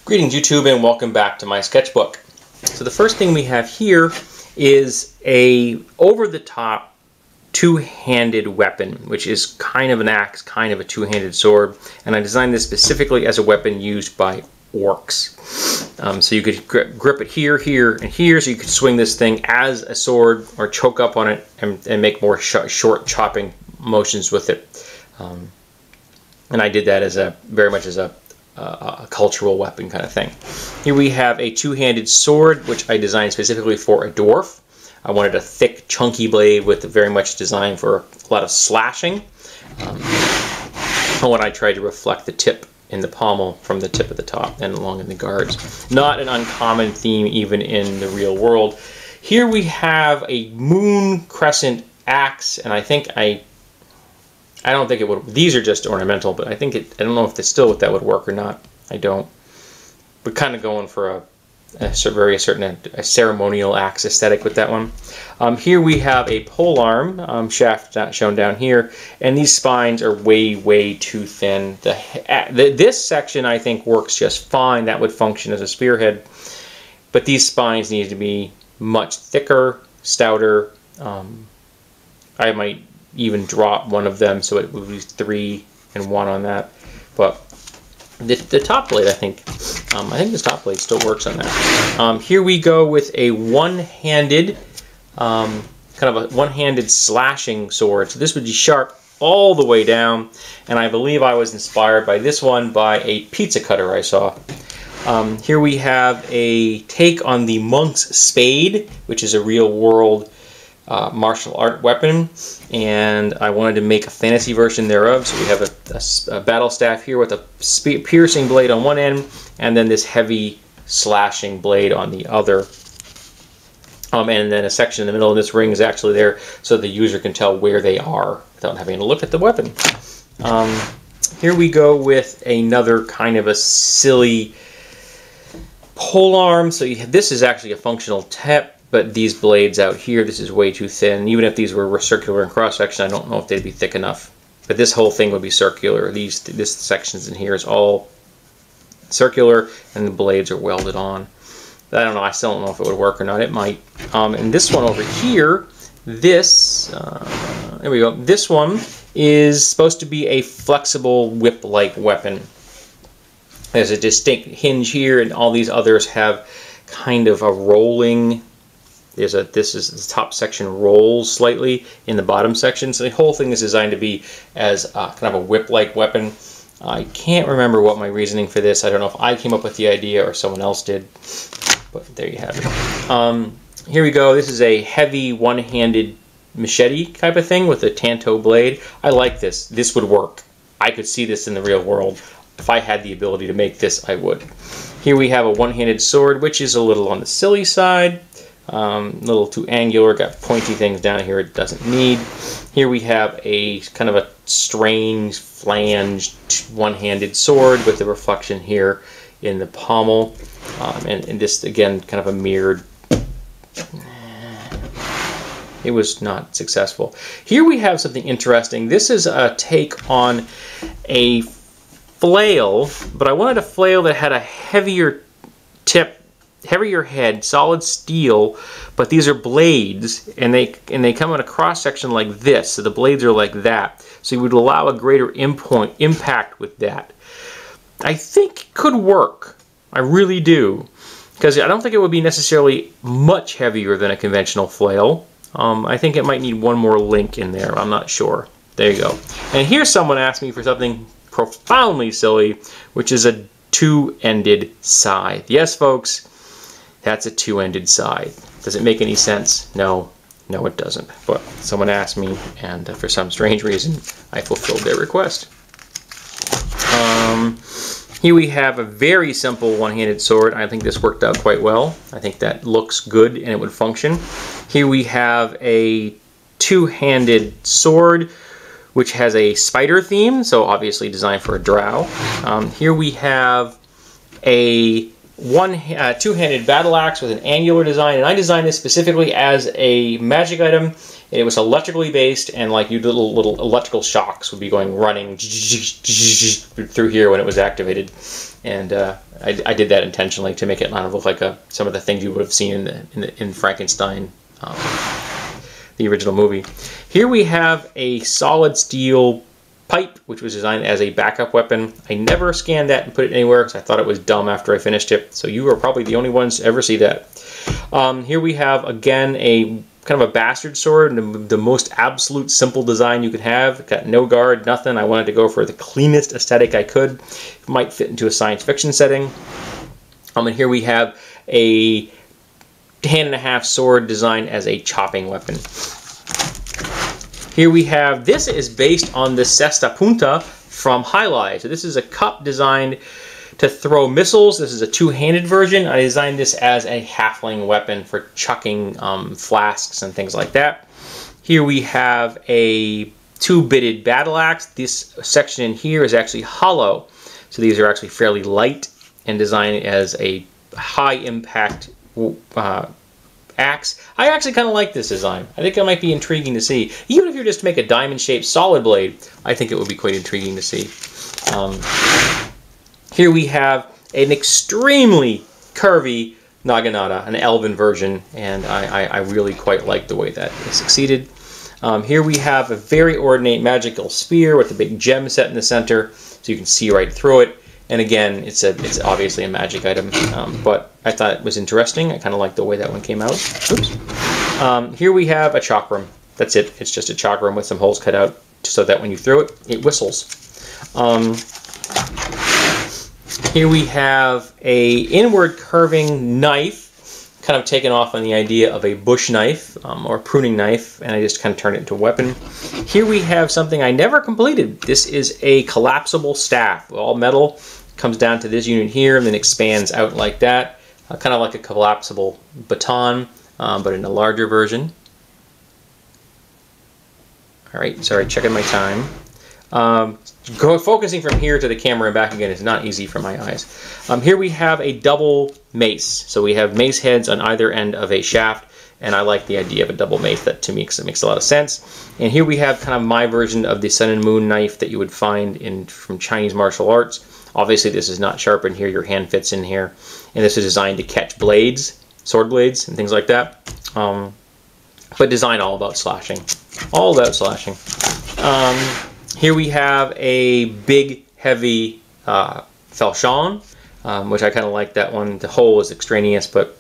Greetings YouTube and welcome back to my sketchbook. So the first thing we have here is a over-the-top two-handed weapon, which is kind of an axe, kind of a two-handed sword, and I designed this specifically as a weapon used by orcs. So you could grip it here, here, and here, so you could swing this thing as a sword or choke up on it and make more short chopping motions with it. And I did that as very much as a cultural weapon kind of thing. Here we have a two-handed sword, which I designed specifically for a dwarf. I wanted a thick, chunky blade with very much designed for a lot of slashing. When I tried to reflect the tip in the pommel from the tip of the top and along in the guards. Not an uncommon theme even in the real world. Here we have a moon crescent axe, and I think I don't think it would. These are just ornamental, but I think I don't know if if that would work or not. I don't. We're kind of going for a ceremonial axe aesthetic with that one. Here we have a polearm shaft shown down here, and these spines are way too thin. This section I think works just fine. That would function as a spearhead, but these spines need to be much thicker, stouter. I might even drop one of them so it would be 3 and 1 on that, but the top blade I think this top blade still works on that. Here we go with a one-handed kind of a one-handed slashing sword. So this would be sharp all the way down, and I believe I was inspired by this one by a pizza cutter I saw. Here we have a take on the monk's spade, which is a real-world martial art weapon, and I wanted to make a fantasy version thereof. So we have a battle staff here with a piercing blade on one end, and then this heavy slashing blade on the other. And then a section in the middle of this ring is actually there so the user can tell where they are without having to look at the weapon. Here we go with another kind of a silly polearm. So this is actually a functional tip. But these blades out here, this is way too thin. Even if these were circular in cross-section, I don't know if they'd be thick enough. But this whole thing would be circular. This sections in here is all circular, and the blades are welded on. I don't know. I still don't know if it would work or not. It might. And this one over here, there we go. This one is supposed to be a flexible whip-like weapon. There's a distinct hinge here, and all these others have kind of a rolling. This is the top section rolls slightly in the bottom section, so the whole thing is designed to be as kind of a whip-like weapon. I can't remember what my reasoning for this. I don't know if I came up with the idea or someone else did, but there you have it. Here we go. This is a heavy one-handed machete type of thing with a tanto blade. I like this. This would work. I could see this in the real world. If I had the ability to make this, I would. Here we have a one-handed sword, which is a little on the silly side. A little too angular, got pointy things down here it doesn't need. Here we have a kind of a strange flanged one-handed sword with the reflection here in the pommel, and this again kind of a mirrored. It was not successful. Here we have something interesting. This is a take on a flail, but I wanted a flail that had a heavier tip, heavier head, solid steel, but these are blades, and they come in a cross section like this, so the blades are like that, so you would allow a greater impact with that. I think it could work. I really do, because I don't think it would be necessarily much heavier than a conventional flail. I think it might need one more link in there. I'm not sure. There you go. And here someone asked me for something profoundly silly, which is a two-ended scythe. Yes, folks. That's a two-ended scythe. Does it make any sense? No. No, it doesn't. But someone asked me, and for some strange reason, I fulfilled their request. Here we have a very simple one-handed sword. I think this worked out quite well. I think that looks good and it would function. Here we have a two-handed sword, which has a spider theme, so obviously designed for a drow. Here we have a two-handed battle axe with an angular design, and I designed this specifically as a magic item. It was electrically based, and like you little electrical shocks would be going running through here when it was activated, and I did that intentionally to make it not look like some of the things you would have seen in Frankenstein, the original movie. Here we have a solid steel pipe, which was designed as a backup weapon. I never scanned that and put it anywhere because I thought it was dumb after I finished it. So you are probably the only ones to ever see that. Here we have, again, a kind of a bastard sword, the most absolute simple design you could have. Got no guard, nothing. I wanted to go for the cleanest aesthetic I could. It might fit into a science fiction setting. And here we have a hand-and-a-half sword designed as a chopping weapon. Here we have, this is based on the Cesta Punta from High-Li. So this is a cup designed to throw missiles. This is a two-handed version. I designed this as a halfling weapon for chucking flasks and things like that. Here we have a two-bitted battle axe. This section in here is actually hollow. So these are actually fairly light and designed as a high-impact axe. I actually kind of like this design. I think it might be intriguing to see. Even if you're just to make a diamond-shaped solid blade, I think it would be quite intriguing to see. Here we have an extremely curvy Naginata, an elven version, and I really quite like the way that it succeeded. Here we have a very ornate magical spear with a big gem set in the center, so you can see right through it. And again, it's obviously a magic item, but I thought it was interesting. I kind of like the way that one came out. Oops. Here we have a chakram. That's it. It's just a chakram with some holes cut out so that when you throw it, it whistles. Here we have a inward curving knife, kind of taken off on the idea of a bush knife or pruning knife, and I just kind of turned it into a weapon. Here we have something I never completed. This is a collapsible staff, all metal. Comes down to this unit here and then expands out like that, kind of like a collapsible baton, but in a larger version. All right, sorry, checking my time. Focusing from here to the camera and back again is not easy for my eyes. Here we have a double mace. So we have mace heads on either end of a shaft, and I like the idea of a double mace. That to me it makes a lot of sense. And here we have kind of my version of the sun and moon knife that you would find from Chinese martial arts. Obviously this is not sharpened here, your hand fits in here. And this is designed to catch blades, sword blades, and things like that. But designed all about slashing. All about slashing. Here we have a big, heavy falchion, which I kind of like that one. The hole is extraneous, but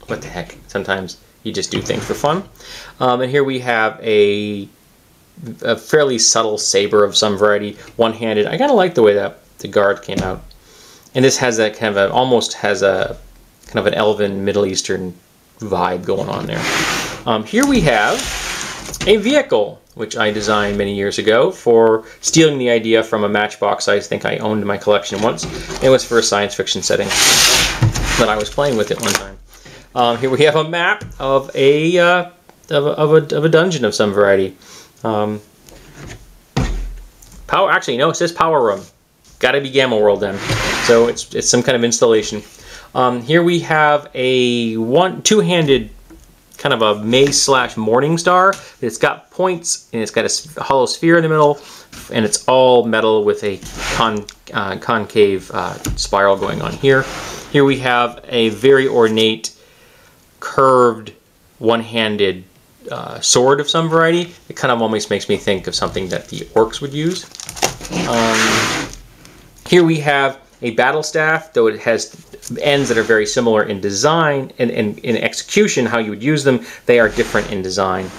what the heck. Sometimes you just do things for fun. And here we have a fairly subtle saber of some variety, one-handed. I kind of like the way that the guard came out. And this has that kind of almost has a kind of an elven Middle Eastern vibe going on there. Here we have a vehicle, which I designed many years ago for stealing the idea from a Matchbox I think I owned in my collection once. It was for a science fiction setting, but I was playing with it one time. Here we have a map of a dungeon of some variety. Actually, no, it says Power Room. Got to be Gamma World then. So it's some kind of installation. Here we have a two-handed kind of a mace / morning star. It's got points and it's got a hollow sphere in the middle, and it's all metal with a concave spiral going on here. Here we have a very ornate, curved, one-handed sword of some variety. It kind of almost makes me think of something that the orcs would use. Here we have a battle staff, though it has ends that are very similar in design and in execution, how you would use them, they are different in design.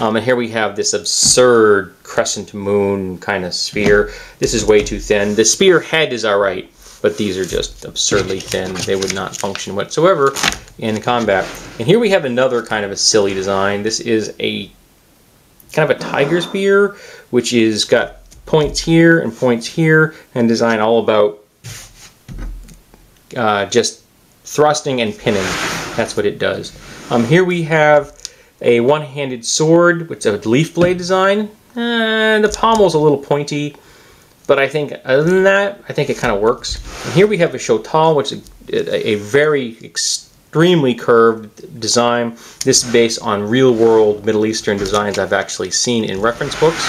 And here we have this absurd crescent moon kind of sphere. This is way too thin. The spear head is alright, but these are just absurdly thin. They would not function whatsoever in combat. And here we have another kind of a silly design. This is a kind of a tiger spear, which is got points here and design all about just thrusting and pinning. That's what it does. Here we have a one-handed sword with a leaf blade design. The pommel's a little pointy. But I think other than that, I think it kind of works. And here we have a Chotal, which is a very extremely curved design. This is based on real-world Middle Eastern designs I've actually seen in reference books.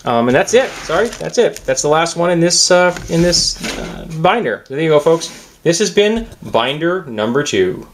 And that's it. Sorry, that's it. That's the last one in this binder. So there you go, folks. This has been binder number 2.